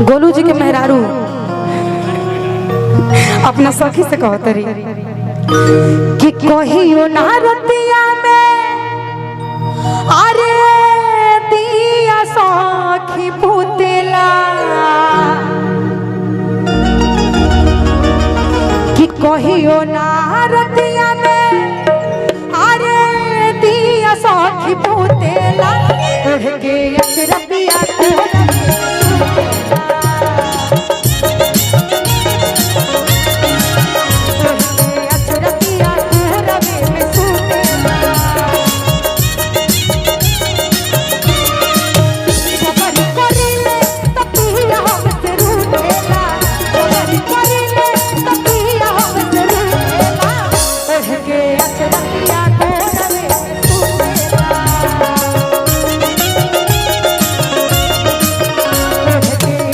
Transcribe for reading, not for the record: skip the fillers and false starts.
गोलू जी के मेहरारू अपना सखी से कहते रही कि कहियो ना रतिया में अरे दिया सखी पुतला कि कहियो ना रतिया में अरे दिया सखी पुतला उड़ के अचरबिया